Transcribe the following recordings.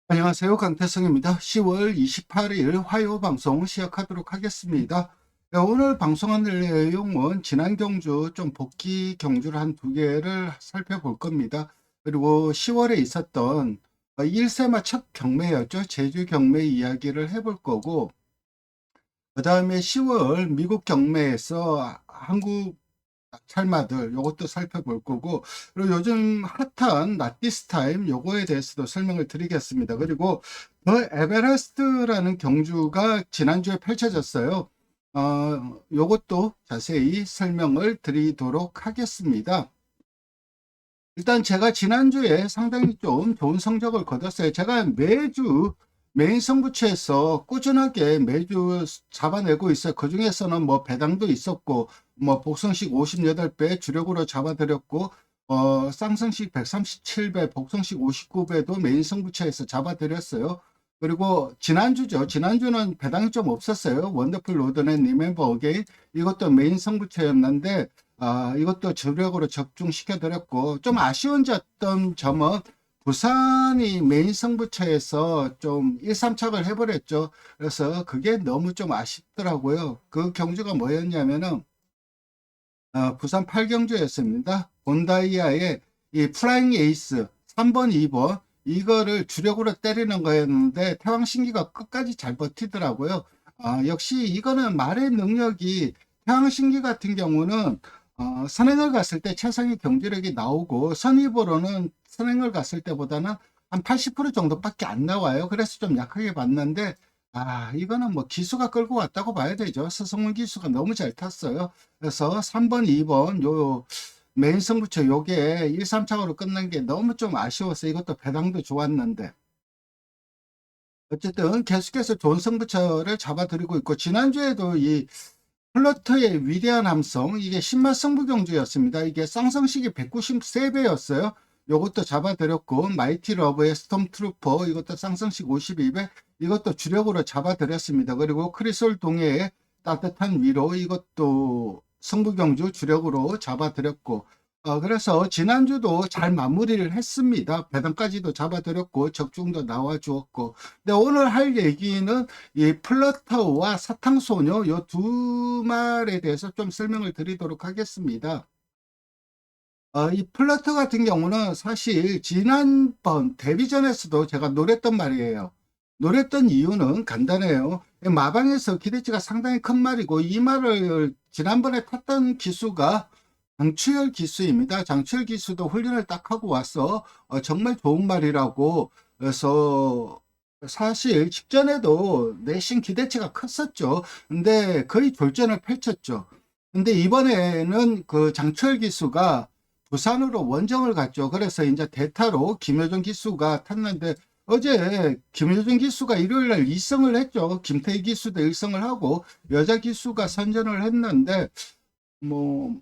안녕하세요. 강태성입니다. 10월 28일 화요 방송 시작하도록 하겠습니다. 오늘 방송할 내용은 지난 경주 좀 복귀 경주를 한 두 개를 살펴볼 겁니다. 그리고 10월에 있었던 1세마 첫 경매였죠. 제주 경매 이야기를 해볼 거고, 그 다음에 10월 미국 경매에서 한국 삶아들 요것도 살펴볼 거고, 그리고 요즘 핫한 나티스 타임 요거에 대해서도 설명을 드리겠습니다. 그리고 더 에베레스트라는 경주가 지난주에 펼쳐졌어요. 요것도 자세히 설명을 드리도록 하겠습니다. 일단 제가 지난주에 상당히 좀 좋은 성적을 거뒀어요. 제가 매주 메인 승부처에서 꾸준하게 매주 잡아내고 있어요. 그 중에서는 뭐 배당도 있었고, 뭐 복성식 58배 주력으로 잡아드렸고, 쌍성식 137배, 복성식 59배도 메인 승부처에서 잡아드렸어요. 그리고 지난주죠. 지난주는 배당이 좀 없었어요. 원더풀 로드넷 리멤버 어게인 이것도 메인 승부처였는데, 이것도 주력으로 적중시켜 드렸고, 좀 아쉬운 점은 부산이 메인 승부처에서 좀 1, 3착을 해버렸죠. 그래서 그게 너무 좀 아쉽더라고요. 그 경주가 뭐였냐면은, 부산 8경주였습니다. 본다이아의 이 플라잉 에이스 3번, 2번, 이거를 주력으로 때리는 거였는데, 태왕신기가 끝까지 잘 버티더라고요. 역시 이거는 말의 능력이, 태왕신기 같은 경우는 선행을 갔을 때 최상의 경주력이 나오고, 선입으로는 선행을 갔을 때보다는 한 80% 정도밖에 안 나와요. 그래서 좀 약하게 봤는데, 이거는 뭐 기수가 끌고 왔다고 봐야 되죠. 서성문 기수가 너무 잘 탔어요. 그래서 3번, 2번 요 메인 승부처 요게 1, 3착으로 끝난 게 너무 좀 아쉬워서, 이것도 배당도 좋았는데 어쨌든 계속해서 좋은 승부처를 잡아드리고 있고, 지난주에도 이 플러터의 위대한 함성, 이게 신마 승부 경주였습니다. 이게 쌍성식이 193배였어요. 요것도 잡아드렸고, 마이티 러브의 스톰트루퍼 이것도 쌍성식 52배, 이것도 주력으로 잡아드렸습니다. 그리고 크리솔 동해의 따뜻한 위로, 이것도 승부 경주 주력으로 잡아드렸고, 그래서 지난주도 잘 마무리를 했습니다. 배당까지도 잡아드렸고, 적중도 나와주었고. 근데 오늘 할 얘기는 이 플러터와 사탕소녀 요 두 말에 대해서 좀 설명을 드리도록 하겠습니다. 이 플러터 같은 경우는 사실 지난번 데뷔전에서도 제가 노랬던 말이에요. 노랬던 이유는 간단해요. 마방에서 기대치가 상당히 큰 말이고, 이 말을 지난번에 탔던 기수가 장추열 기수입니다. 장추열 기수도 훈련을 딱 하고 와서 정말 좋은 말이라고. 그래서 사실 직전에도 내신 기대치가 컸었죠. 근데 거의 졸전을 펼쳤죠. 근데 이번에는 그 장추열 기수가 부산으로 원정을 갔죠. 그래서 이제 대타로 김효정 기수가 탔는데, 어제 김효정 기수가 일요일 날 2승을 했죠. 김태희 기수도 1승을 하고 여자 기수가 선전을 했는데, 뭐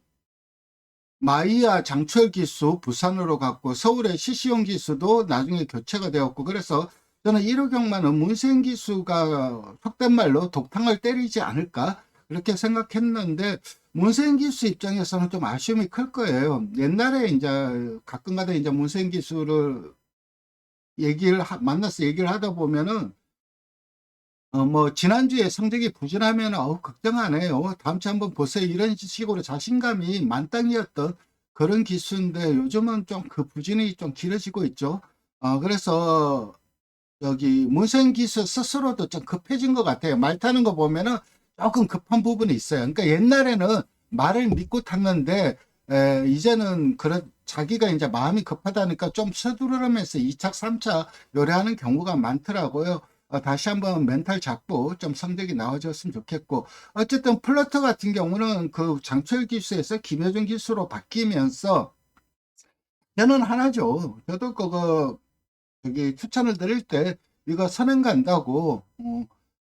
마이야 장철 기수 부산으로 갔고, 서울의 시시용 기수도 나중에 교체가 되었고, 그래서 저는 1호경만은 문세인 기수가 속된 말로 독탕을 때리지 않을까 그렇게 생각했는데, 문세인 기수 입장에서는 좀 아쉬움이 클 거예요. 옛날에 이제 가끔가다 이제 문세인 기수를 만나서 얘기를 하다 보면은, 뭐 지난주에 성적이 부진하면 걱정하네요. 다음 주 한번 보세요. 이런 식으로 자신감이 만땅이었던 그런 기수인데, 요즘은 좀 그 부진이 좀 길어지고 있죠. 그래서 여기 문세인 기수 스스로도 좀 급해진 것 같아요. 말 타는 거 보면은 조금 급한 부분이 있어요. 그러니까 옛날에는 말을 믿고 탔는데, 이제는 그런 자기가 이제 마음이 급하다니까 좀 서두르면서 2차, 3차 요래하는 경우가 많더라고요. 다시 한번 멘탈 잡고 좀 성적이 나와줬으면 좋겠고, 어쨌든 플러터 같은 경우는 그 장철 기수에서 김효준 기수로 바뀌면서 저는 하나죠. 저도 그거 저기 추천을 드릴 때 이거 선행 간다고,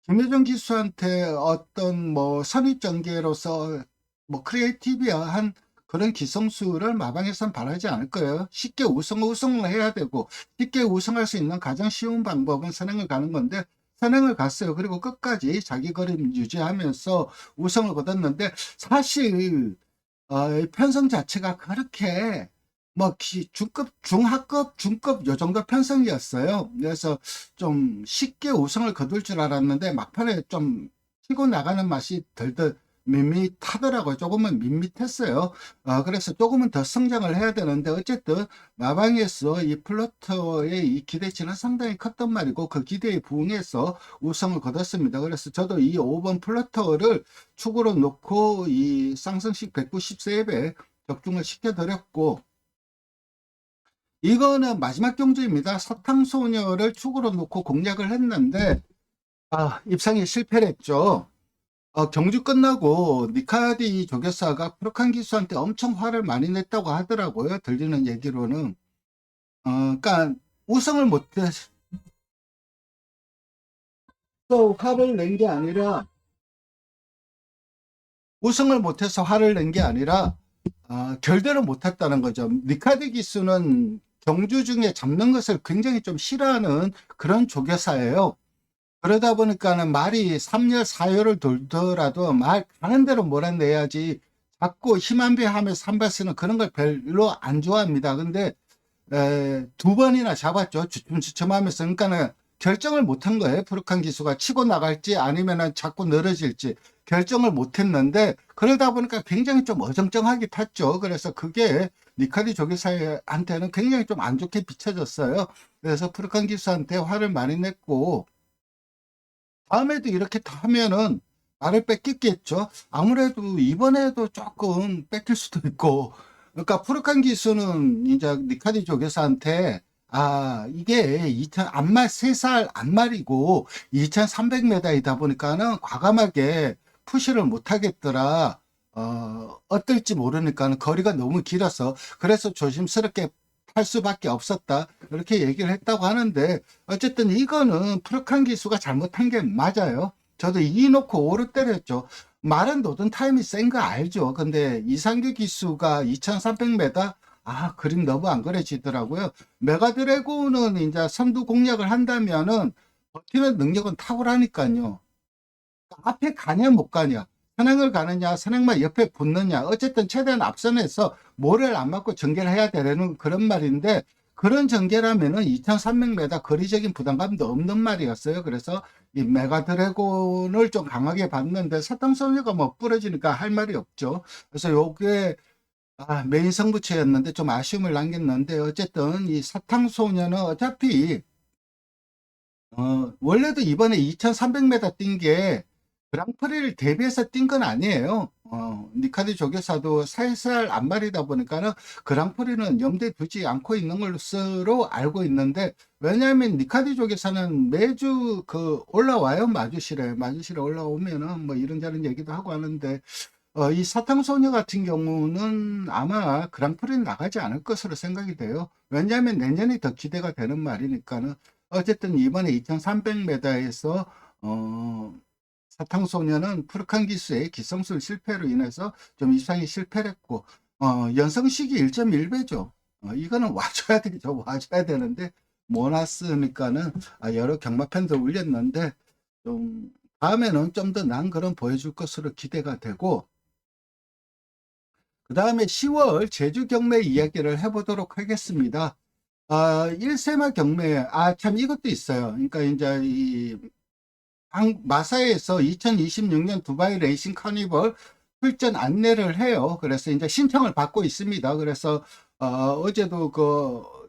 김효정 기수한테 어떤 뭐 선입 전개로서 뭐 크리에이티비한 그런 기성수를 마방에선 바라지 않을 거예요. 쉽게 우승을 해야 되고, 쉽게 우승할 수 있는 가장 쉬운 방법은 선행을 가는 건데, 선행을 갔어요. 그리고 끝까지 자기 걸음 유지하면서 우승을 거뒀는데, 사실 편성 자체가 그렇게 뭐 중급, 중하급, 중급 요 정도 편성이었어요. 그래서 좀 쉽게 우승을 거둘 줄 알았는데 막판에 좀 치고 나가는 맛이 덜덜 밋밋하더라고요. 조금은 밋밋했어요. 그래서 조금은 더 성장을 해야 되는데 어쨌든 마방에서 이 플러터의 이 기대치는 상당히 컸단 말이고 그 기대에 부응해서 우승을 거뒀습니다. 그래서 저도 이 5번 플러터를 축으로 놓고 이 쌍성식 190세입에 적중을 시켜드렸고, 이거는 마지막 경주입니다. 사탕소녀를 축으로 놓고 공략을 했는데 입상에 실패를 했죠. 경주 끝나고 니카디 조교사가 프로칸 기수한테 엄청 화를 많이 냈다고 하더라고요. 들리는 얘기로는. 그러니까 우승을 못해서 화를 낸 게 아니라 우승을 못해서 화를 낸 게 아니라 결대를 못했다는 거죠. 니카디 기수는 경주 중에 잡는 것을 굉장히 좀 싫어하는 그런 조교사예요. 그러다 보니까는 말이 3열, 4열을 돌더라도 말 가는 대로 몰아내야지 자꾸 힘안배 하면서 한발 쓰는 그런 걸 별로 안 좋아합니다. 근데 두 번이나 잡았죠. 주춤주춤하면서. 그러니까는 결정을 못한 거예요. 프로칸 기수가 치고 나갈지 아니면은 자꾸 늘어질지 결정을 못했는데, 그러다 보니까 굉장히 좀 어정쩡하게 탔죠. 그래서 그게 니카디 조교사한테는 굉장히 좀 안 좋게 비춰졌어요. 그래서 프로칸 기수한테 화를 많이 냈고, 다음에도 이렇게 하면은 나를 뺏기겠죠. 아무래도 이번에도 조금 뺏길 수도 있고. 그러니까 프로칸 기수는 이제 니카디 조교사한테 이게 2000 안말 3살 안말이고 2300m이다 보니까는 과감하게 푸시를 못 하겠더라. 어떨지 모르니까는 거리가 너무 길어서 그래서 조심스럽게 할 수밖에 없었다. 이렇게 얘기를 했다고 하는데, 어쨌든 이거는 프로칸 기수가 잘못한 게 맞아요. 저도 2 놓고 5를 때렸죠. 말은 노든 타임이 센 거 알죠. 근데 이상규 기수가 2300m, 그림 너무 안 그려지더라고요. 메가드래곤은 이제 선두 공략을 한다면은 버티는 능력은 탁월하니까요. 앞에 가냐 못 가냐, 선행을 가느냐 선행만 옆에 붙느냐, 어쨌든 최대한 앞선에서 모래를 안 맞고 전개를 해야 되는 그런 말인데, 그런 전개라면은 2300m 거리적인 부담감도 없는 말이었어요. 그래서 이 메가 드래곤을 좀 강하게 봤는데 사탕소녀가 뭐 부러지니까 할 말이 없죠. 그래서 요게 메인 승부처였는데 좀 아쉬움을 남겼는데, 어쨌든 이 사탕소녀는 어차피 원래도 이번에 2300m 뛴 게 그랑프리를 대비해서 뛴 건 아니에요. 니카디 조교사도 살살 안말이다 보니까는 그랑프리는 염두에 두지 않고 있는 것으로 알고 있는데, 왜냐하면 니카디 조교사는 매주 올라와요. 마주실에 올라오면은 뭐 이런저런 얘기도 하고 하는데, 이 사탕소녀 같은 경우는 아마 그랑프리는 나가지 않을 것으로 생각이 돼요. 왜냐하면 내년이 더 기대가 되는 말이니까는. 어쨌든 이번에 2300m에서 사탕소녀는 프로칸 기수의 기성술 실패로 인해서 좀 입상이 실패를 했고, 연성식이 1.1배죠. 이거는 와줘야 되죠. 와줘야 되는데 못 왔으니까는 여러 경마팬들 울렸는데, 좀 다음에는 좀 더 난 그런 보여줄 것으로 기대가 되고, 그 다음에 10월 제주 경매 이야기를 해보도록 하겠습니다. 1세마 경매, 참 이것도 있어요. 그러니까 이제 마사에서 2026년 두바이 레이싱 카니발 출전 안내를 해요. 그래서 이제 신청을 받고 있습니다. 그래서 어제도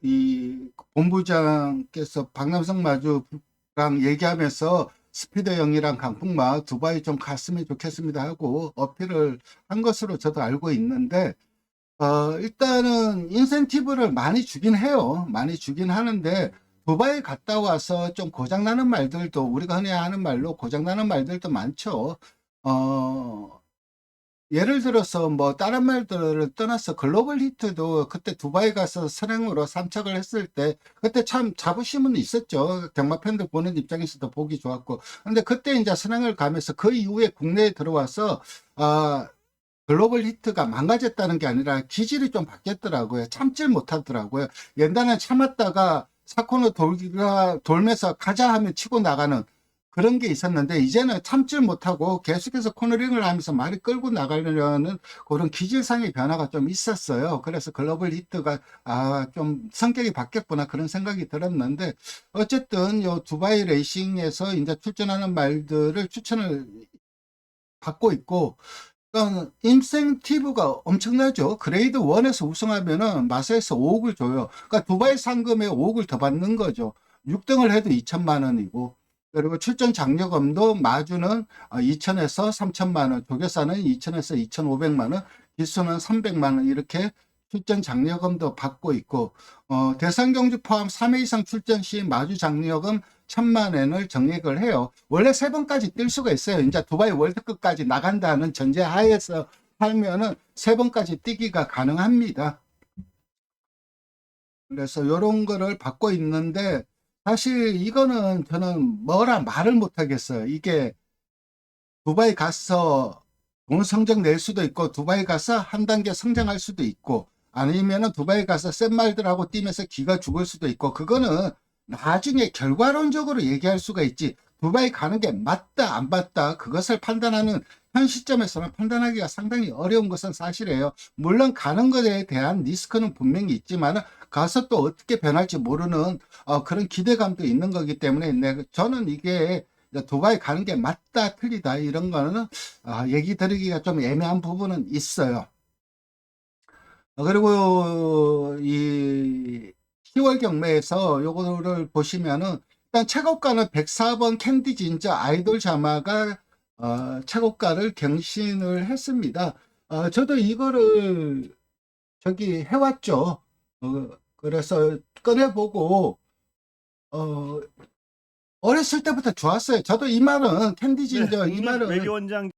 이 본부장께서 박남성 마주랑 얘기하면서 스피드 형이랑 강풍마 두바이 좀 갔으면 좋겠습니다 하고 어필을 한 것으로 저도 알고 있는데, 일단은 인센티브를 많이 주긴 해요. 많이 주긴 하는데, 두바이 갔다 와서 좀 고장나는 말들도, 우리가 흔히 하는 말로 고장나는 말들도 많죠. 예를 들어서 뭐 다른 말들을 떠나서 글로벌 히트도 그때 두바이 가서 선행으로 3착을 했을 때 그때 참 자부심은 있었죠. 경마 팬들 보는 입장에서도 보기 좋았고. 근데 그때 이제 선행을 가면서 그 이후에 국내에 들어와서 글로벌 히트가 망가졌다는 게 아니라 기질이 좀 바뀌었더라고요. 참질 못하더라고요. 옛날에 참았다가 사코너 돌면서 가자 하면 치고 나가는, 그런 게 있었는데 이제는 참질 못하고 계속해서 코너링을 하면서 말이 끌고 나가려는 그런 기질상의 변화가 좀 있었어요. 그래서 글로벌 히트가 좀 성격이 바뀌었구나 그런 생각이 들었는데 어쨌든 요 두바이 레이싱에서 이제 출전하는 말들을 추천을 받고 있고 인센티브가 엄청나죠. 그레이드 1에서 우승하면은 마사에서 5억을 줘요. 그러니까 두바이 상금에 5억을 더 받는 거죠. 6등을 해도 2천만 원이고, 그리고 출전 장려금도 마주는 2천에서 3천만 원, 조교사는 2천에서 2,500만 원, 기수는 300만 원 이렇게 출전 장려금도 받고 있고, 대상 경주 포함 3회 이상 출전 시 마주 장려금 1,000만 원을 정액을 해요. 원래 3번까지 뛸 수가 있어요. 이제 두바이 월드컵까지 나간다는 전제 하에서 하면은 3번까지 뛰기가 가능합니다. 그래서 이런 거를 받고 있는데 사실 이거는 저는 뭐라 말을 못 하겠어요. 이게 두바이 가서 좋은 성적 낼 수도 있고 두바이 가서 한 단계 성장할 수도 있고 아니면은 두바이 가서 센 말들하고 뛰면서 기가 죽을 수도 있고 그거는 나중에 결과론적으로 얘기할 수가 있지. 두바이 가는 게 맞다 안 맞다 그것을 판단하는 현 시점에서는 판단하기가 상당히 어려운 것은 사실이에요. 물론 가는 것에 대한 리스크는 분명히 있지만 가서 또 어떻게 변할지 모르는 그런 기대감도 있는 거기 때문에 저는 이게 두바이 가는 게 맞다 틀리다 이런 거는 얘기 드리기가 좀 애매한 부분은 있어요. 그리고 이 10월 경매에서 요거를 보시면은 일단 최고가는 104번 캔디 진저 아이돌 자마가 최고가를 경신을 했습니다. 저도 이거를 저기 해왔죠. 그래서 꺼내보고 어, 어렸을 때부터 좋았어요. 저도 이 말은 캔디 진저 이 말은 외교원장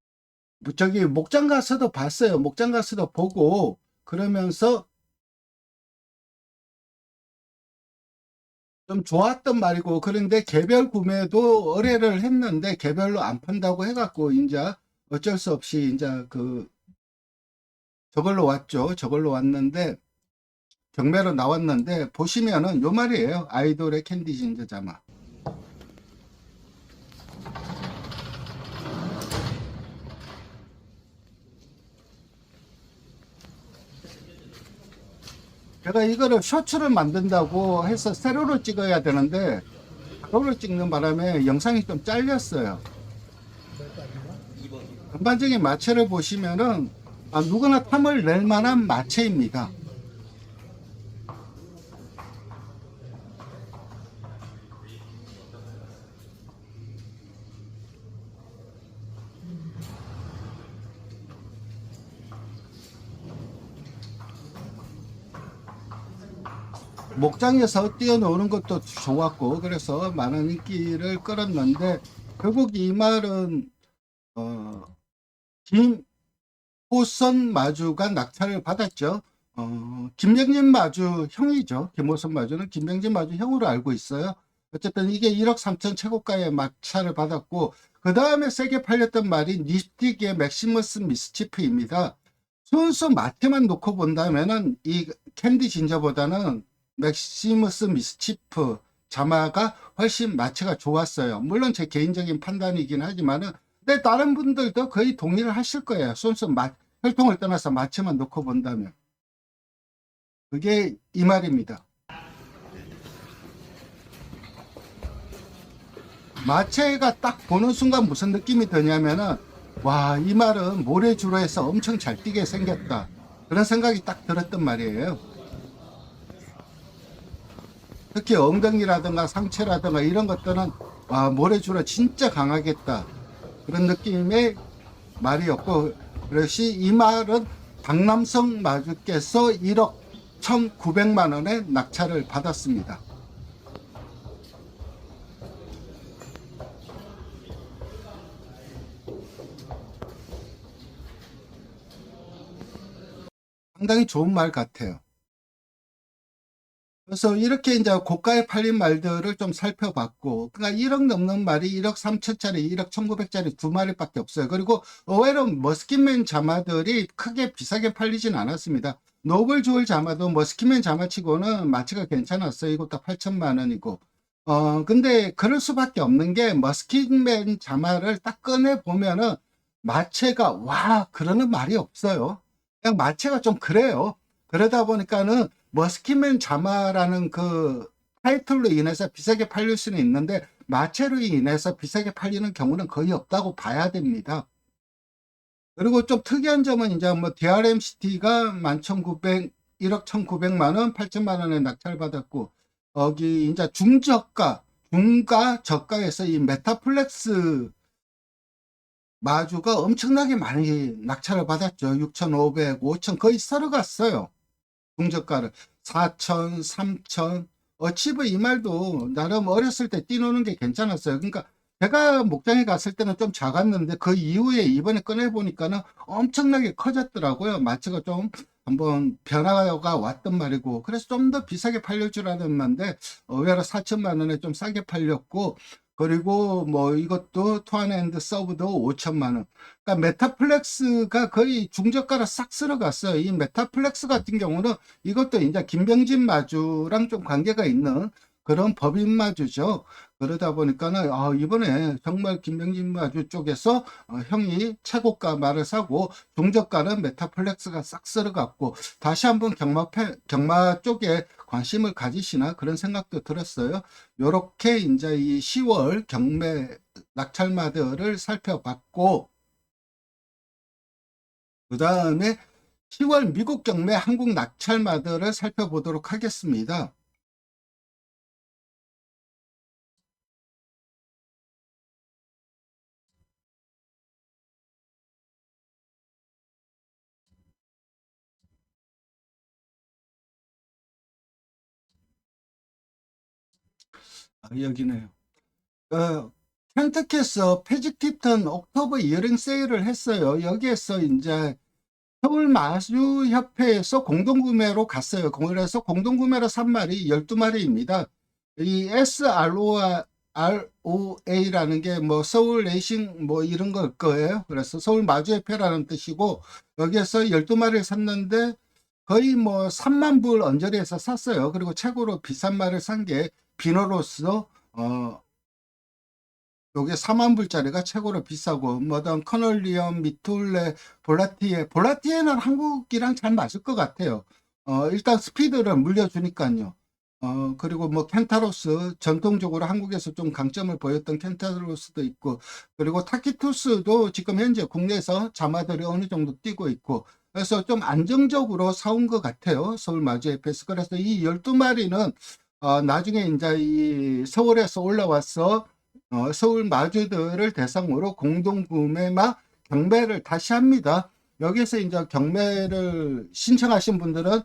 저기 목장 가서도 봤어요. 목장 가서도 보고 그러면서 좀 좋았던 말이고 그런데 개별 구매도 의뢰를 했는데 개별로 안 판다고 해갖고 이제 어쩔 수 없이 이제 저걸로 왔죠. 저걸로 왔는데 경매로 나왔는데 보시면은 요 말이에요. 아이돌의 캔디 진저 자마. 제가 이거를 쇼츠를 만든다고 해서 세로로 찍어야 되는데 가로로 찍는 바람에 영상이 좀 잘렸어요. 전반적인 마체를 보시면은 누구나 탐을 낼 만한 마체입니다. 목장에서 뛰어노는 것도 좋았고 그래서 많은 인기를 끌었는데 결국 이 말은 김호선 마주가 낙찰을 받았죠. 김병진 마주 형이죠. 김호선 마주는 김병진 마주 형으로 알고 있어요. 어쨌든 이게 1억 3천 최고가의 낙찰을 받았고 그 다음에 세게 팔렸던 말이 립스틱의 맥시머스 미스치프입니다. 순수 마트만 놓고 본다면은 이 캔디 진저보다는 맥시머스 미스치프 자마가 훨씬 마체가 좋았어요. 물론 제 개인적인 판단이긴 하지만은 근데 다른 분들도 거의 동의를 하실 거예요. 순수 혈통을 떠나서 마체만 놓고 본다면 그게 이 말입니다. 마체가 딱 보는 순간 무슨 느낌이 드냐면은 와, 이 말은 모래주로에서 엄청 잘 뛰게 생겼다 그런 생각이 딱 들었단 말이에요. 특히 엉덩이라든가 상체라든가 이런 것들은 와, 모래주로 진짜 강하겠다 그런 느낌의 말이었고 그래서 이 말은 박남성 마주께서 1억 1,900만 원의 낙찰을 받았습니다. 상당히 좋은 말 같아요. 그래서 이렇게 이제 고가에 팔린 말들을 좀 살펴봤고, 그러니까 1억 넘는 말이 1억 3천짜리, 1억 1,900짜리 두 마리밖에 없어요. 그리고 의외로 머스킷맨 자마들이 크게 비싸게 팔리진 않았습니다. 노블 주얼 자마도 머스킷맨 자마치고는 마치가 괜찮았어요. 이것도 8천만 원이고. 근데 그럴 수밖에 없는 게 머스킹맨 자마를 딱 꺼내 보면은 마체가 와 그러는 말이 없어요. 그냥 마체가 좀 그래요. 그러다 보니까는 머스킹맨 자마라는 그 타이틀로 인해서 비싸게 팔릴 수는 있는데 마체로 인해서 비싸게 팔리는 경우는 거의 없다고 봐야 됩니다. 그리고 좀 특이한 점은 이제 뭐 DRMCT가 11,900 1억 1,900만 원, 8천만 원에 낙찰받았고 여기 이제 중저가, 중가 저가에서 이 메타플렉스 마주가 엄청나게 많이 낙찰을 받았죠. 6,500, 5천 거의 썰어갔어요. 중저가를 4천, 3천. 어치브 이 말도 나름 어렸을 때 뛰노는 게 괜찮았어요. 그러니까 제가 목장에 갔을 때는 좀 작았는데 그 이후에 이번에 꺼내 보니까는 엄청나게 커졌더라고요. 마치가 좀 한번 변화가 왔단 말이고 그래서 좀 더 비싸게 팔릴 줄 알았는데 의외로 4천만 원에 좀 싸게 팔렸고 그리고 뭐 이것도 투안핸드 서브도 5천만 원. 그러니까 메타플렉스가 거의 중저가로 싹 쓸어갔어요. 이 메타플렉스 같은 경우는 이것도 이제 김병진 마주랑 좀 관계가 있는 그런 법인 마주죠. 그러다 보니까는 이번에 정말 김병진 마주 쪽에서 형이 최고가 말을 사고 중저가는 메타플렉스가 싹 쓸어갔고 다시 한번 경마 쪽에 관심을 가지시나 그런 생각도 들었어요. 요렇게 이제 이 10월 경매 낙찰마들을 살펴봤고 그 다음에 10월 미국 경매 한국 낙찰마들을 살펴보도록 하겠습니다. 여기네요. 켄터키에서 패직티턴 옥토버 이어링 세일을 했어요. 여기에서 이제 서울 마주협회에서 공동구매로 갔어요. 그래서 공동구매로 산 말이 12마리입니다. 이 SROA라는 게 뭐 서울 레이싱 뭐 이런 걸 거예요. 그래서 서울 마주협회라는 뜻이고 여기에서 12마리를 샀는데 거의 뭐 3만 불 언저리에서 샀어요. 그리고 최고로 비싼 말을 산 게 비너로서 요게 4만 불짜리가 최고로 비싸고 뭐든 커널리엄, 미툴레, 볼라티에는 한국이랑 잘 맞을 것 같아요. 일단 스피드를 물려주니까요. 그리고 뭐 켄타로스 전통적으로 한국에서 좀 강점을 보였던 켄타로스도 있고 그리고 타키투스도 지금 현재 국내에서 자마들이 어느 정도 뛰고 있고 그래서 좀 안정적으로 사온 것 같아요. 서울 마주에페스. 그래서 이 12마리는 나중에 이제 이 서울에서 올라와서 서울 마주들을 대상으로 공동구매나 경매를 다시 합니다. 여기서 이제 경매를 신청하신 분들은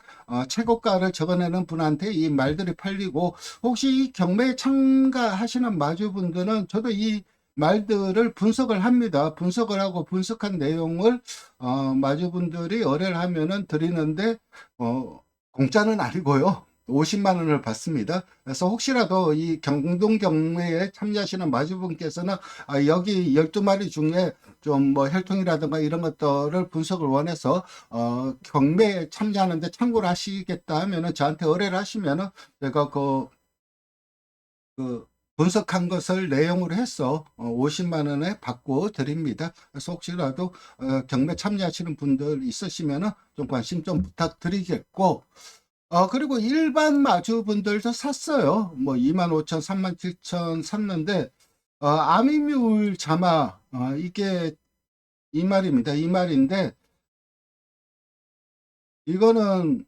최고가를 적어내는 분한테 이 말들이 팔리고 혹시 이 경매에 참가하시는 마주분들은 저도 이 말들을 분석을 합니다. 분석을 하고 분석한 내용을 마주분들이 의뢰를 하면은 드리는데 공짜는 아니고요. 50만 원을 받습니다. 그래서 혹시라도 이 공동 경매에 참여하시는 마주분께서는 여기 12마리 중에 좀 뭐 혈통이라든가 이런 것들을 분석을 원해서 경매에 참여하는데 참고를 하시겠다 하면은 저한테 의뢰를 하시면은 제가 그 분석한 것을 내용으로 해서 50만 원에 받고 드립니다. 그래서 혹시라도 경매 참여하시는 분들 있으시면은 좀 관심 좀 부탁드리겠고 그리고 일반 마주분들도 샀어요. 뭐 25,000, 37,000 샀는데 아미뮤울 자마 이게 이 말입니다. 이 말인데 이거는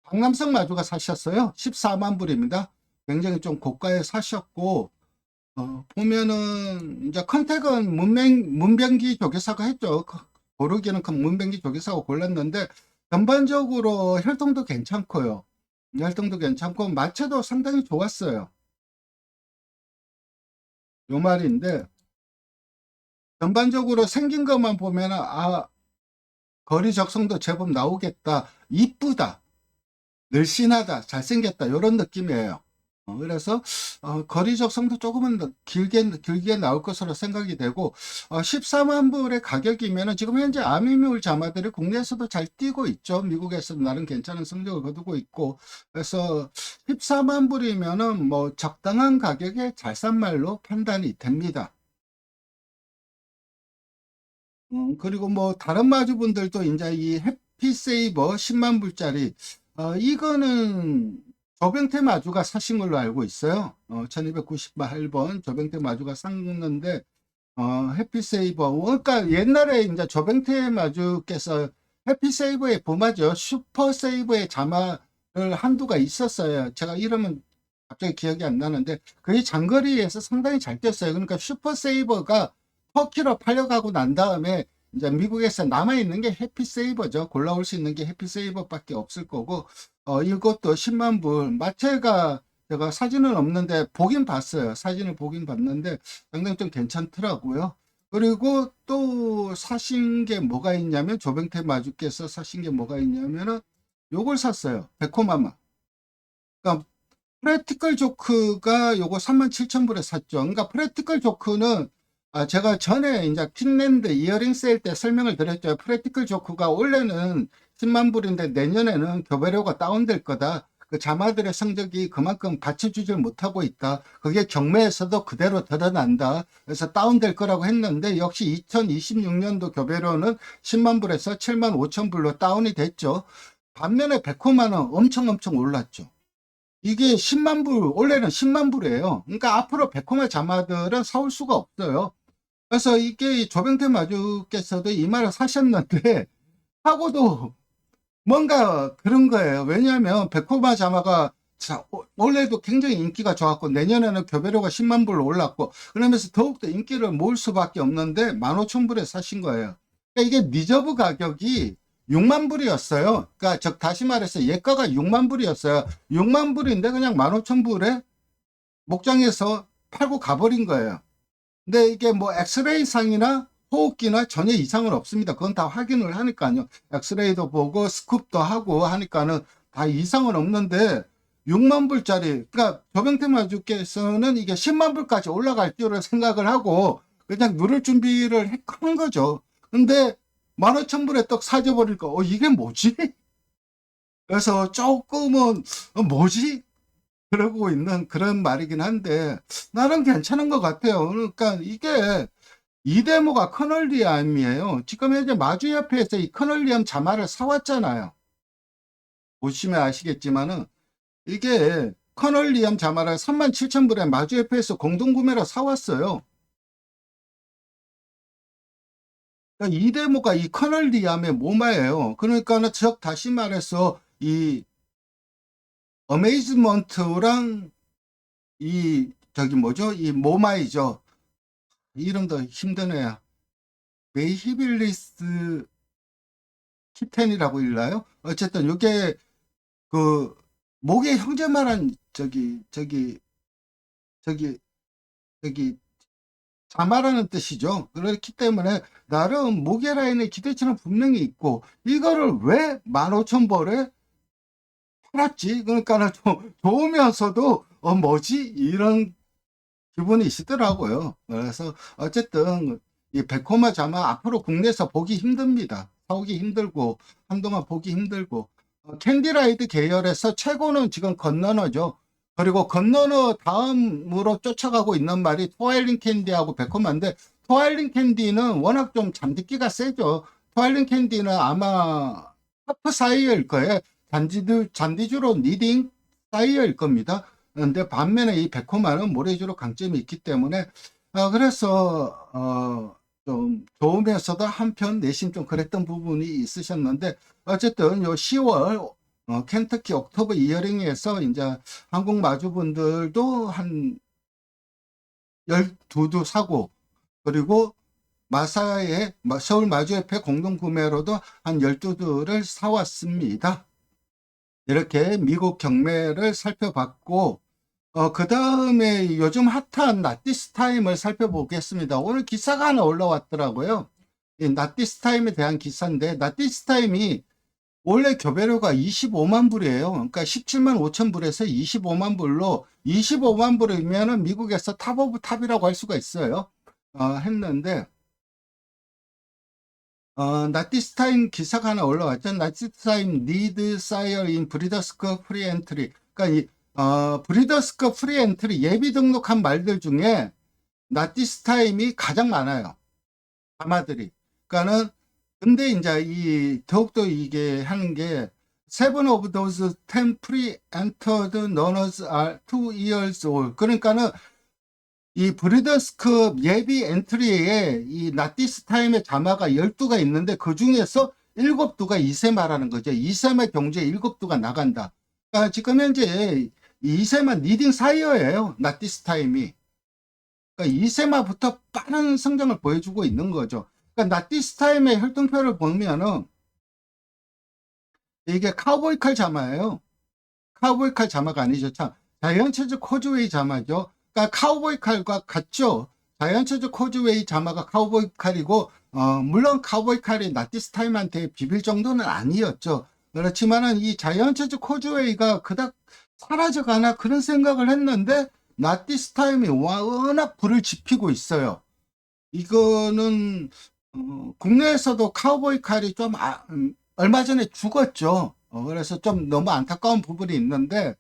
박남성 마주가 사셨어요. 14만 불입니다. 굉장히 좀 고가에 사셨고 보면은 이제 컨택은 문병기 조교사가 했죠. 고르기는 큰 문병기 조교사가 골랐는데 전반적으로 혈통도 괜찮고요. 혈통도 괜찮고 마체도 상당히 좋았어요. 요 말인데 전반적으로 생긴 것만 보면 거리 적성도 제법 나오겠다. 이쁘다. 늘씬하다. 잘생겼다. 이런 느낌이에요. 그래서 거리 적성도 조금은 더 길게 나올 것으로 생각이 되고 14만 불의 가격이면은 지금 현재 아미물 자마들이 국내에서도 잘 뛰고 있죠. 미국에서도 나름 괜찮은 성적을 거두고 있고 그래서 14만 불이면은 뭐 적당한 가격에 잘 산 말로 판단이 됩니다. 그리고 뭐 다른 마주분들도 이제 이 해피세이버 10만 불짜리 이거는 조병태 마주가 사신 걸로 알고 있어요. 1298번 조병태 마주가 샀는데 해피세이버 그러니까 옛날에 이제 조병태 마주께서 해피세이버의 부마죠. 슈퍼세이버의 자마를 한두가 있었어요. 제가 이름은 갑자기 기억이 안 나는데 그게 장거리에서 상당히 잘 뛰었어요. 그러니까 슈퍼세이버가 터키로 팔려가고 난 다음에 이제 미국에서 남아있는 게 해피세이버죠. 골라올 수 있는 게 해피세이버밖에 없을 거고 이것도 10만 불 마체가 제가 사진은 없는데 보긴 봤어요. 사진을 보긴 봤는데 상당히 좀 괜찮더라고요. 그리고 또 사신 게 뭐가 있냐면 조병태 마주께서 사신 게 뭐가 있냐면은 요걸 샀어요. 베코마마. 그러니까 프랙티컬 조크가 요거 37,000불에 샀죠. 그러니까 프랙티컬 조크는 제가 전에 이제 핀랜드 이어링 세일 때 설명을 드렸죠. 프랙티컬 조크가 원래는 10만 불인데 내년에는 교배료가 다운될 거다. 그 자마들의 성적이 그만큼 받쳐주질 못하고 있다. 그게 경매에서도 그대로 드러난다. 그래서 다운될 거라고 했는데 역시 2026년도 교배료는 10만 불에서 7만 5천 불로 다운이 됐죠. 반면에 베코마는 엄청 올랐죠. 이게 10만 불, 원래는 10만 불이에요. 그러니까 앞으로 베코마 자마들은 사올 수가 없어요. 그래서 이게 조병태 마주께서도 이 말을 사셨는데, 하고도 뭔가 그런 거예요. 왜냐하면 베코마 자마가 원래도 굉장히 인기가 좋았고, 내년에는 교배료가 10만 불로 올랐고, 그러면서 더욱더 인기를 모을 수밖에 없는데, 15,000불에 사신 거예요. 그러니까 이게 리저브 가격이 6만 불이었어요. 그러니까 즉 다시 말해서 예가가 6만 불이었어요. 6만 불인데 그냥 15,000불에 목장에서 팔고 가버린 거예요. 근데 이게 뭐 엑스레이 상이나 호흡기나 전혀 이상은 없습니다. 그건 다 확인을 하니까요. 엑스레이도 보고 스쿱도 하고 하니까는 다 이상은 없는데 6만 불짜리 그러니까 조병태 마주께서는 이게 10만 불까지 올라갈 줄을 생각을 하고 그냥 누를 준비를 한 거죠. 근데 15,000불에 떡 사줘버릴까? 이게 뭐지? 그래서 조금은 뭐지? 그러고 있는 그런 말이긴 한데 나름 괜찮은 것 같아요. 그러니까 이게 이 데모가 커널리암이에요. 지금 현재 마주협회에서 이 커널리암 자마를 사왔잖아요. 보시면 아시겠지만은 이게 커널리암 자마를 37,000불에 마주협회에서 공동구매로 사왔어요. 그러니까 이 데모가 이 커널리암의 모마예요. 그러니까 즉 다시 말해서 이 어메이즈먼트랑 이 저기 뭐죠? 이 모마이죠. 이름도 힘드네요. 메이히빌리스 키텐이라고 읽나요? 어쨌든 이게 그 목의 형제만한 저기 저기 자마라는 뜻이죠. 그렇기 때문에 나름 목의 라인의 기대치는 분명히 있고 이거를 왜 15,000벌에 팔았지? 그러니까 좀 좋으면서도 뭐지? 이런 기분이 있더라고요. 그래서 어쨌든 이 베코마 자마 앞으로 국내에서 보기 힘듭니다. 사오기 힘들고 한동안 보기 힘들고 캔디라이드 계열에서 최고는 지금 건너너죠. 그리고 건너너 다음으로 쫓아가고 있는 말이 토일링 캔디하고 베코마인데 토일링 캔디는 워낙 좀 잔디기가 세죠. 토일링 캔디는 아마 하프 사이어일 거예요. 잔디주로 니딩 사이어일 겁니다. 근데 반면에 이 베코마는 모래주로 강점이 있기 때문에 그래서 좀 좋으면서도 한편 내심 좀 그랬던 부분이 있으셨는데 어쨌든 요 10월 켄터키 옥토버 이어링에서 이제 한국 마주분들도 한 12두 사고 그리고 마사의 서울 마주협회 공동구매로도 한 12두를 사왔습니다. 이렇게 미국 경매를 살펴봤고 그 다음에 요즘 핫한 나티스 타임을 살펴보겠습니다. 오늘 기사가 하나 올라왔더라고요. 이 나티스 타임에 대한 기사인데 나티스 타임이 원래 교배료가 25만 불이에요. 그러니까 17만 5천 불에서 25만 불로 25만 불이면은 미국에서 탑 오브 탑이라고 할 수가 있어요. 했는데 나티스타임 기사가 하나 올라왔죠. 나티스타임 니드 사이어 인 브리더스컵 프리 엔트리. 그러니까 브리더스컵 프리 엔트리 예비 등록한 말들 중에 나티스타임이 가장 많아요. 가마들이. 그러니까는 근데 이제 이 더욱더 이게 하는 게 seven of those 10 pre-entered learners are 2 years old. 그러니까는 이 브리더스컵 예비 엔트리에 이 나티스 타임의 자마가 12가 있는데 그 중에서 7두가 2세 말하는 거죠. 2세마 경주에 7두가 나간다. 그러니까 지금 현재 2세마 리딩 사이어예요. 나티스 타임이. 그러니까 2세마부터 빠른 성장을 보여주고 있는 거죠. 그러니까 나티스 타임의 혈통표를 보면은 이게 카우보이 칼 자마예요. 카우보이 칼 자마가 아니죠. 참 자이언츠즈 코즈웨이 자마죠. 그러니까 카우보이 칼과 같죠. 자이언츠즈 코즈웨이 자마가 카우보이 칼이고 물론 카우보이 칼이 나티스 타임한테 비빌 정도는 아니었죠. 그렇지만은 이 자이언츠즈 코즈웨이가 그닥 사라져가나 그런 생각을 했는데 나티스 타임이 워낙 불을 지피고 있어요. 이거는 국내에서도 카우보이 칼이 좀 얼마 전에 죽었죠. 그래서 좀 너무 안타까운 부분이 있는데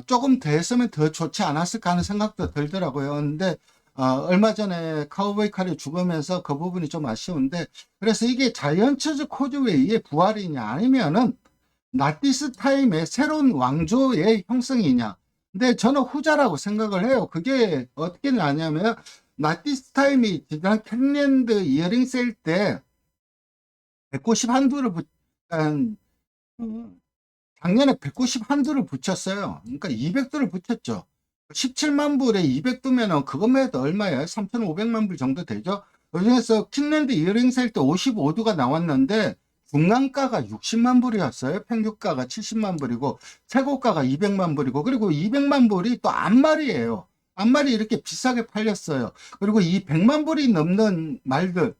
조금 더 했으면 더 좋지 않았을까 하는 생각도 들더라고요. 근데 얼마 전에 카우보이 칼이 죽으면서 그 부분이 좀 아쉬운데 그래서 이게 자이언츠즈 코즈웨이의 부활이냐 아니면은 나티스 타임의 새로운 왕조의 형성이냐. 근데 저는 후자라고 생각을 해요. 그게 어떻게 나냐면 나티스 타임이 지난 캔랜드 이어링 세일 때 190 한두를 작년에 190 한두를 붙였어요. 그러니까 200두를 붙였죠. 17만 불에 200두면은 그것만 해도 얼마예요? 3,500만 불 정도 되죠. 그중에서 킨랜드 이어링 세일 때 55두가 나왔는데 중간가가 60만 불이었어요. 평균가가 70만 불이고 최고가가 200만 불이고 그리고 200만 불이 또 암말이에요. 암말이 이렇게 비싸게 팔렸어요. 그리고 이 100만 불이 넘는 말들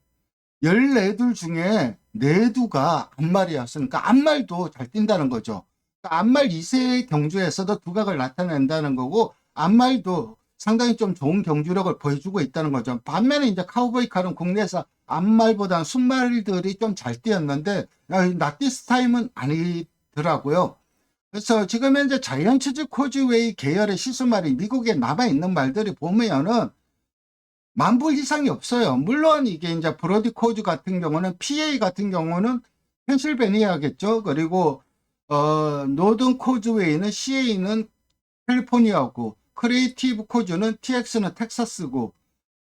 14둘 중에 4두가 암말이었으니까 암말도 잘 뛴다는 거죠. 그러니까 암말 2세 경주에서도 두각을 나타낸다는 거고 암말도 상당히 좀 좋은 경주력을 보여주고 있다는 거죠. 반면에 이제 카우보이 칼은 국내에서 암말보다는 순말들이 좀 잘 뛰었는데 나티스 타임은 아니더라고요. 그래서 지금 현재 자이언츠즈 코즈웨이 계열의 시수말이 미국에 남아있는 말들이 보면은 10,000불 이상이 없어요. 물론 이게 이제 브로디 코즈 같은 경우는 PA 같은 경우는 펜실베니아겠죠. 그리고 노던 코즈웨이는 CA는 캘리포니아고 크리에이티브 코즈는 TX는 텍사스고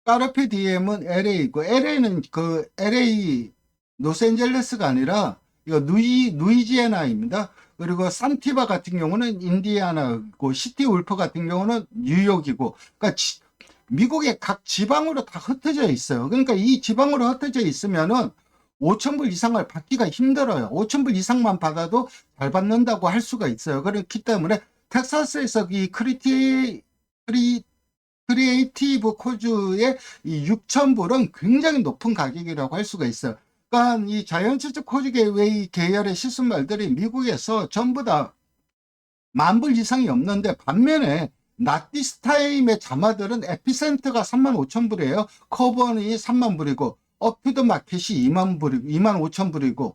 까르페 DM은 LA고 LA는 그 LA 로스앤젤레스가 아니라 이거 루이지애나입니다. 그리고 산티바 같은 경우는 인디애나고 시티 울프 같은 경우는 뉴욕이고 그러니까 미국의 각 지방으로 다 흩어져 있어요. 그러니까 이 지방으로 흩어져 있으면은 5,000불 이상을 받기가 힘들어요. 5,000불 이상만 받아도 잘 받는다고 할 수가 있어요. 그렇기 때문에 텍사스에서 이 크리에이티브 코즈의 이 6,000불은 굉장히 높은 가격이라고 할 수가 있어요. 그러니까 이 자이언츠즈 코즈웨이 계열의 시스말들이 미국에서 전부 다 10,000불 이상이 없는데 반면에 나티스 타임의 자마들은 에피센트가 35,000불이에요. 커버니 30,000불이고 어피드 마켓이 20,000불이고 25,000불이고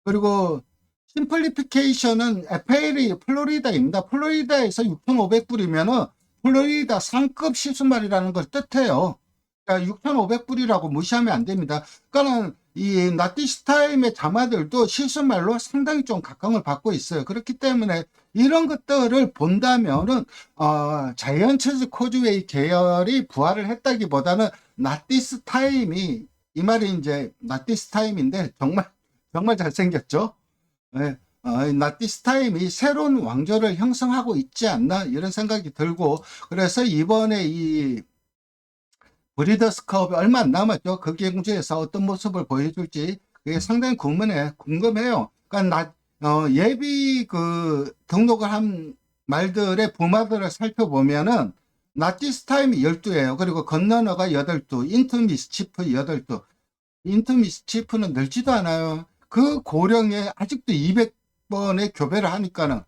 그리고 심플리피케이션은 FL이 플로리다입니다. 플로리다에서 6,500불이면은 플로리다 상급 시수말이라는 걸 뜻해요. 그러니까 6,500불이라고 무시하면 안 됩니다. 그러니까는 이 나티스 타임의 자마들도 실수말로 상당히 좀 각광을 받고 있어요. 그렇기 때문에 이런 것들을 본다면은 자이언츠즈 코즈웨이 계열이 부활을 했다기보다는 나티스 타임이 이 말이 이제 나티스 타임인데 정말 잘생겼죠. 네. 나티스 타임이 새로운 왕조를 형성하고 있지 않나 이런 생각이 들고 그래서 이번에 이 브리더스컵이 얼마 안 남았죠. 그 경주에서 어떤 모습을 보여줄지 그게 상당히 궁금해요. 그러니까 예비 그 등록을 한 말들의 부마들을 살펴보면은 나티스 타임이 12예요. 그리고 건너너가 8두, 인투 미스치프 8두. 인투 미스치프는 늘지도 않아요. 그 고령에 아직도 200번의 교배를 하니까는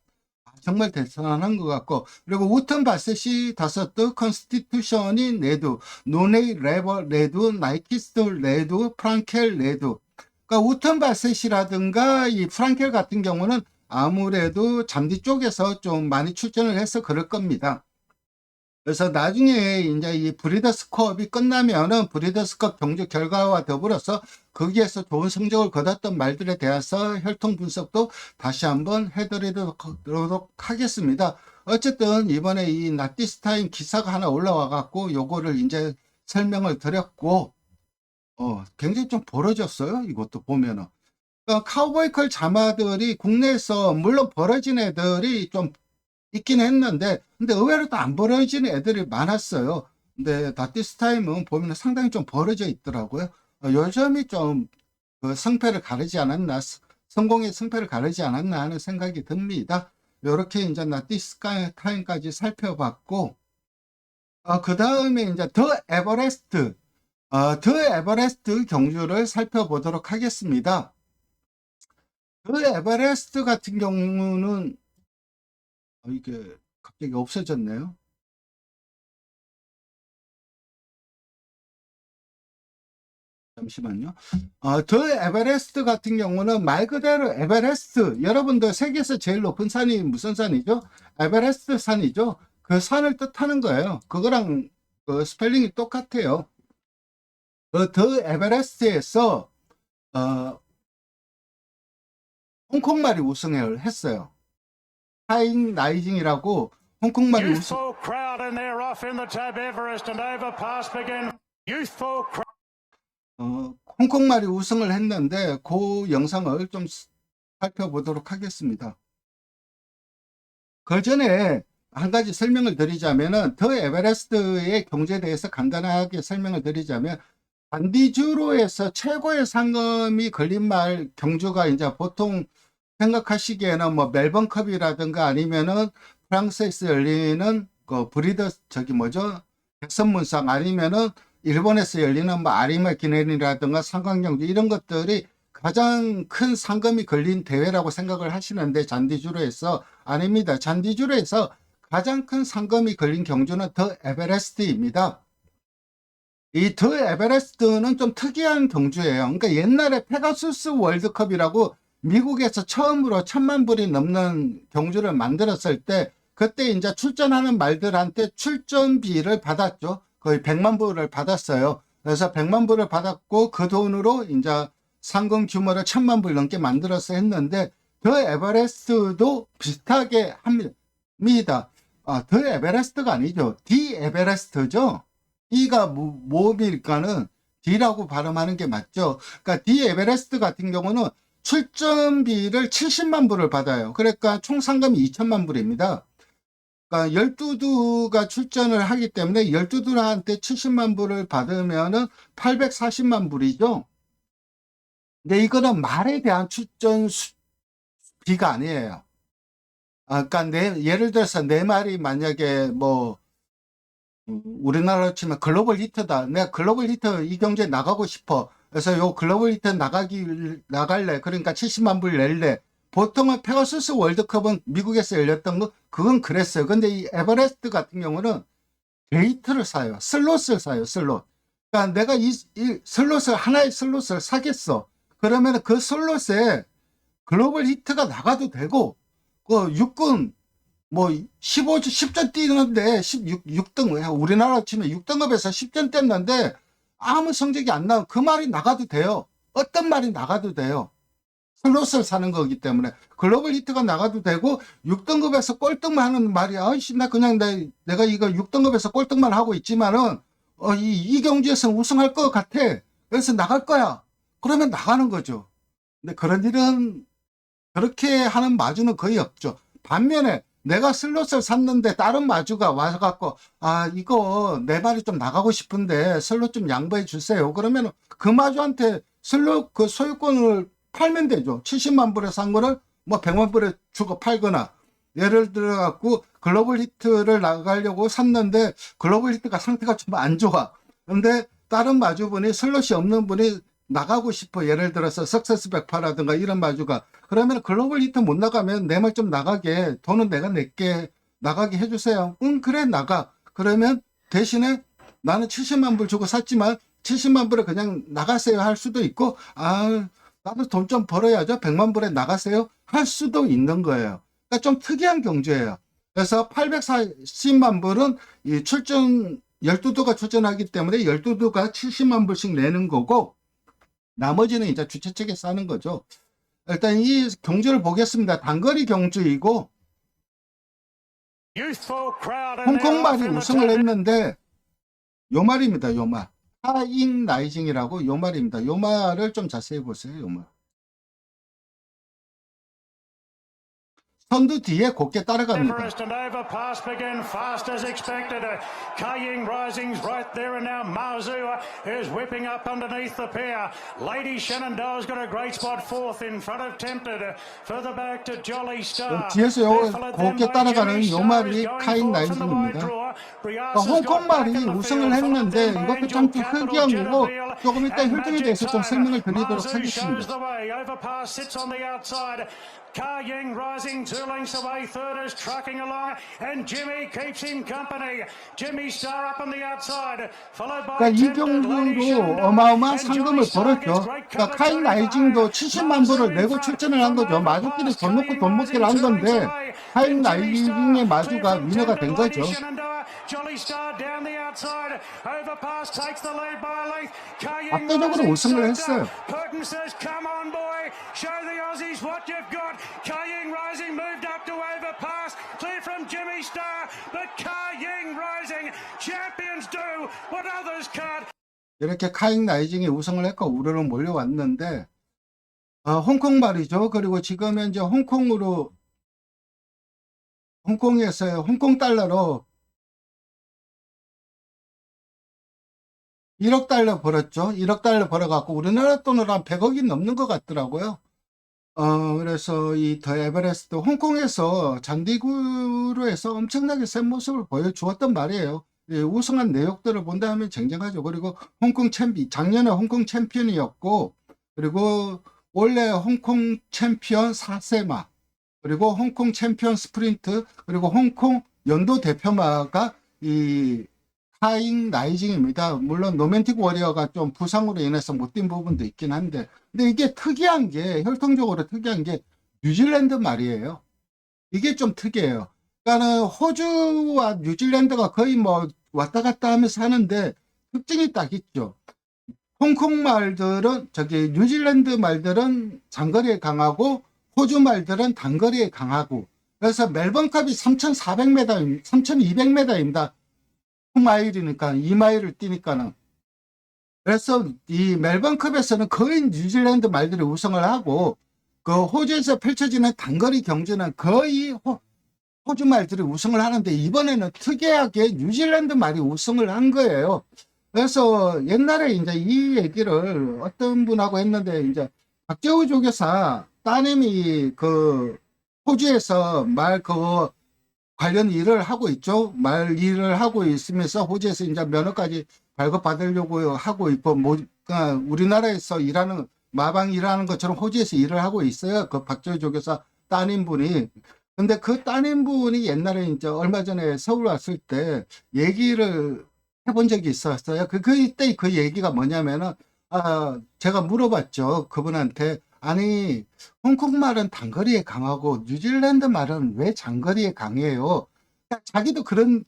정말 대단한 것 같고, 그리고 우튼 바셋이 다섯도 컨스티튜션이 레드, 노네이 레버 레드, 나이키스트 레드, 프랑켈 레드. 그러니까 우튼 바셋이라든가 이 프랑켈 같은 경우는 아무래도 잔디 쪽에서 좀 많이 출전을 해서 그럴 겁니다. 그래서 나중에 이제 이 브리더스컵이 끝나면은 브리더스컵 경주 결과와 더불어서 거기에서 좋은 성적을 거뒀던 말들에 대해서 혈통 분석도 다시 한번 해드리도록 하겠습니다. 어쨌든 이번에 이 나티스타임 기사가 하나 올라와 갖고 요거를 이제 설명을 드렸고, 굉장히 좀 벌어졌어요. 이것도 보면은. 그러니까 카우보이컬 자마들이 국내에서 물론 벌어진 애들이 좀 있긴 했는데, 근데 의외로 또 안 벌어지는 애들이 많았어요. 근데 나티스타임은 보면 상당히 좀 벌어져 있더라고요. 요즘이 좀 그 성패를 가르지 않았나, 성공의 성패를 가르지 않았나 하는 생각이 듭니다. 이렇게 이제 나티스타임까지 살펴봤고, 그 다음에 이제 더 에버레스트 경주를 살펴보도록 하겠습니다. 더 에버레스트 같은 경우는 이게 갑자기 없어졌네요. 잠시만요. 더 에베레스트 같은 경우는 말 그대로 에베레스트, 여러분들 세계에서 제일 높은 산이 무슨 산이죠? 에베레스트 산이죠. 그 산을 뜻하는 거예요. 그거랑 그 스펠링이 똑같아요. 더 에베레스트에서 홍콩말이 우승을 했어요. 하잉 라이징이라고 홍콩말이 우승. 홍콩말이 우승을 했는데 그 영상을 좀 살펴보도록 하겠습니다. 그 전에 한 가지 설명을 드리자면은 더 에베레스트의 경주에 대해서 간단하게 설명을 드리자면, 잔디주로에서 최고의 상금이 걸린 말 경주가 이제 보통 생각하시기에는 뭐 멜번컵이라든가 아니면은 프랑스에서 열리는 그 브리더 백선문상, 아니면은 일본에서 열리는 뭐 아리마 기념이라든가 상강경주, 이런 것들이 가장 큰 상금이 걸린 대회라고 생각을 하시는데, 잔디주로에서 아닙니다. 잔디주로에서 가장 큰 상금이 걸린 경주는 더 에베레스트입니다. 이 더 에베레스트는 좀 특이한 경주예요. 그러니까 옛날에 페가수스 월드컵이라고 미국에서 처음으로 1000만 불이 넘는 경주를 만들었을 때, 그때 이제 출전하는 말들한테 출전비를 받았죠. 거의 100만 불을 받았어요. 그래서 100만 불을 받았고 그 돈으로 이제 상금 규모를 1000만 불 넘게 만들어서 했는데, 더 에베레스트도 비슷하게 합니다. 더 에베레스트가 아니죠. 디 에베레스트죠. D가 뭐일까는 D라고 발음하는 게 맞죠. 그러니까 디 에베레스트 같은 경우는 출전비를 70만 불을 받아요. 그러니까 총 상금이 2천만 불입니다. 그러니까 12두가 출전을 하기 때문에 12두한테 70만 불을 받으면은 840만 불이죠. 근데 이거는 말에 대한 출전비가 아니에요. 그러니까 예를 들어서 내 말이 만약에 뭐 우리나라로 치면 글로벌 히트다. 내가 글로벌 히트 이 경주에 나가고 싶어. 그래서 요 글로벌 히트 나갈래. 그러니까 70만 불 낼래. 보통은 페가수스 월드컵은 미국에서 열렸던 거, 그건 그랬어요. 근데 이 에버레스트 같은 경우는 데이트를 사요. 슬롯을 사요. 슬롯. 그러니까 내가 이 슬롯을, 하나의 슬롯을 사겠어. 그러면 그 슬롯에 글로벌 히트가 나가도 되고, 그 육군 뭐 10전 뛰는데 6등, 우리나라 치면 6등급에서 10전 뗐는데 아무 성적이 안 나오면 그 말이 나가도 돼요. 어떤 말이 나가도 돼요. 슬롯을 사는 거기 때문에 글로벌 히트가 나가도 되고, 6등급에서 꼴등만 하는 말이, 아이씨 나 그냥 내가 이거 6등급에서 꼴등만 하고 있지만은 이 경주에서 우승할 것 같아. 그래서 나갈 거야. 그러면 나가는 거죠. 근데 그런 일은, 그렇게 하는 마주는 거의 없죠. 반면에 내가 슬롯을 샀는데 다른 마주가 와갖고, 이거 내 말이 좀 나가고 싶은데 슬롯 좀 양보해 주세요. 그러면 그 마주한테 슬롯 그 소유권을 팔면 되죠. 70만 불에 산 거를 뭐 100만 불에 주고 팔거나, 예를 들어 갖고 글로벌 히트를 나가려고 샀는데 글로벌 히트가 상태가 좀 안 좋아. 근데 다른 마주분이, 슬롯이 없는 분이 나가고 싶어. 예를 들어서 석세스 100%라든가 이런 마주가. 그러면 글로벌 히트 못 나가면 내 말 좀 나가게, 돈은 내가 낼게, 나가게 해주세요. 응, 그래, 나가. 그러면 대신에 나는 70만 불 주고 샀지만 70만 불에 그냥 나가세요 할 수도 있고, 아, 나도 돈 좀 벌어야죠. 100만 불에 나가세요 할 수도 있는 거예요. 그러니까 좀 특이한 경주예요. 그래서 840만 불은 이 출전 12두가 출전하기 때문에 12두가 70만 불씩 내는 거고, 나머지는 이제 주최 측에서 하는 거죠. 일단 이 경주를 보겠습니다. 단거리 경주이고 홍콩말이 우승을 했는데 요 말입니다. 요 말. 카잉 라이징이라고 요 말입니다. 요 말을 좀 자세히 보세요. 요 말. 선두 뒤에 곱게 따라갑니다. Everest and overpass begin fast as expected. Kaying Rising's right there, and now Marzu is whipping up underneath the pair. Lady Shenandoah's got a great spot fourth in front of Tempted. Further back to Jolly Star. 뒤에서 요 곱게 따라가는 요 말이 카잉 라이징입니다. 그러니까 홍콩말이 우승을 했는데 이것도 참 특이한 거고, 조금 이따 혈등에 대해서 좀 설명을 드리도록 하겠습니다. Kaying Rising 2 lengths away, third is trucking along, and Jimmy keeps him company. Jimmy Star up on the outside, followed by 그러니까 이 경주로 어마어마한 상금을 벌었죠. 그러니까 카잉 라이징도 70만 불을 내고 출전을 한 거죠. 마주끼리 돈 놓고 돈 먹기를 한 건데 카잉 라이징의 마주가 위너가 된 거죠. 압도적으로 우승을 했어요. Kaying Rising moved up to overpass, clear from Jimmy Star, but Kaying Rising, champions do what others can't. 이렇게 카잉 라이징이 우승을 했고 우르르 몰려왔는데, 홍콩 말이죠. 그리고 지금 현재 홍콩에서 홍콩 달러로 1억 달러 벌었죠. 1억 달러 벌어갖고 우리나라 돈으로 한 100억이 넘는 것 같더라고요. 그래서 이 더 에베레스트 홍콩에서 잔디구르에서 엄청나게 센 모습을 보여주었단 말이에요. 우승한 내역들을 본다면 쟁쟁하죠. 그리고 작년에 홍콩 챔피언이었고, 그리고 원래 홍콩 챔피언 4세마, 그리고 홍콩 챔피언 스프린트, 그리고 홍콩 연도 대표마가 이 카잉 라이징입니다. 물론 로맨틱 워리어가 좀 부상으로 인해서 못 뛴 부분도 있긴 한데, 근데 이게 특이한 게, 혈통적으로 특이한 게 뉴질랜드 말이에요. 이게 좀 특이해요. 그러니까는 호주와 뉴질랜드가 거의 뭐 왔다 갔다 하면서 하는데 특징이 딱 있죠. 홍콩 말들은, 뉴질랜드 말들은 장거리에 강하고 호주 말들은 단거리에 강하고, 그래서 멜번컵이 3,400m, 3,200m입니다. 2마일이니까 2마일을 뛰니까는. 그래서 이 멜번컵에서는 거의 뉴질랜드 말들이 우승을 하고, 그 호주에서 펼쳐지는 단거리 경주는 거의 호주 말들이 우승을 하는데, 이번에는 특이하게 뉴질랜드 말이 우승을 한 거예요. 그래서 옛날에 이제 이 얘기를 어떤 분하고 했는데, 이제 박재우 조교사 따님이 그 호주에서 말 관련 일을 하고 있죠. 말 일을 하고 있으면서 호주에서 이제 면허까지 발급받으려고 하고 있고, 그러니까 우리나라에서 일하는, 마방 일하는 것처럼 호주에서 일을 하고 있어요. 그 박재우 조교사 따님분이. 근데 그 따님분이 옛날에 이제 얼마 전에 서울 왔을 때 얘기를 해본 적이 있었어요. 그때 그 얘기가 뭐냐면은, 제가 물어봤죠. 그분한테. 아니, 홍콩 말은 단거리에 강하고 뉴질랜드 말은 왜 장거리에 강해요? 자기도 그런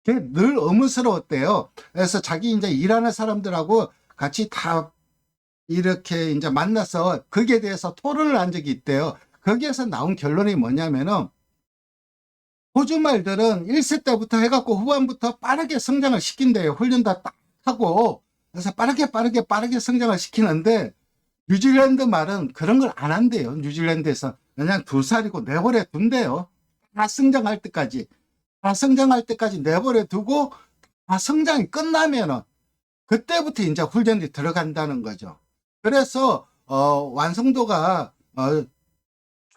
게 늘 의문스러웠대요. 그래서 자기 이제 일하는 사람들하고 같이 다 이렇게 이제 만나서 거기에 대해서 토론을 한 적이 있대요. 거기에서 나온 결론이 뭐냐면은, 호주 말들은 1세 때부터 해갖고 후반부터 빠르게 성장을 시킨대요. 훈련 다 딱 하고. 그래서 빠르게 성장을 시키는데, 뉴질랜드 말은 그런 걸 안 한대요. 뉴질랜드에서 그냥 2살이고 내버려 둔대요. 다 성장할 때까지 내버려 두고, 다 성장이 끝나면은 그때부터 이제 훈련이 들어간다는 거죠. 그래서 완성도가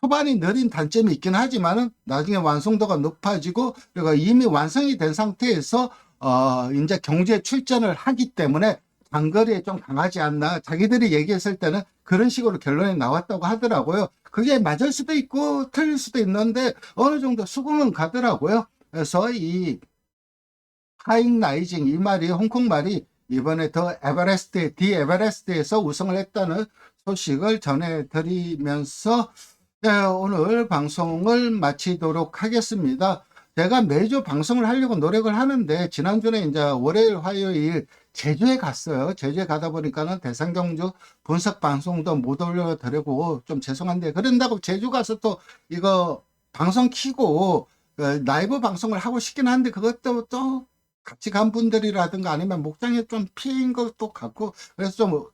초반이 느린 단점이 있긴 하지만은 나중에 완성도가 높아지고, 그리고 이미 완성이 된 상태에서 이제 경주에 출전을 하기 때문에 단거리에 좀 강하지 않나, 자기들이 얘기했을 때는 그런 식으로 결론이 나왔다고 하더라고요. 그게 맞을 수도 있고 틀릴 수도 있는데 어느 정도 수긍은 가더라고요. 그래서 이 하잉 라이징 이 말이, 홍콩 말이 이번에 디 에베레스트에서 우승을 했다는 소식을 전해드리면서 오늘 방송을 마치도록 하겠습니다. 제가 매주 방송을 하려고 노력을 하는데 지난주에 이제 월요일, 화요일 제주에 갔어요. 제주에 가다 보니까는 대상경주 분석 방송도 못 올려드리고 좀 죄송한데, 그런다고 제주 가서 또 이거 방송 키고 라이브 방송을 하고 싶긴 한데 그것도 또 같이 간 분들이라든가 아니면 목장에 좀 피인 것도 같고 그래서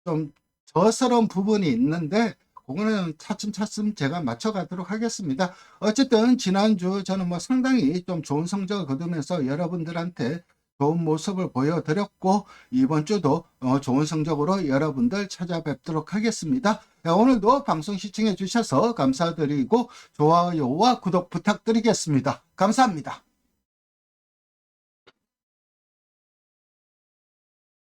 좀 저스러운 부분이 있는데 그거는 차츰차츰 제가 맞춰가도록 하겠습니다. 어쨌든 지난주 저는 뭐 상당히 좀 좋은 성적을 거두면서 여러분들한테 좋은 모습을 보여드렸고 이번 주도 좋은 성적으로 여러분들 찾아뵙도록 하겠습니다. 오늘도 방송 시청해 주셔서 감사드리고 좋아요와 구독 부탁드리겠습니다. 감사합니다.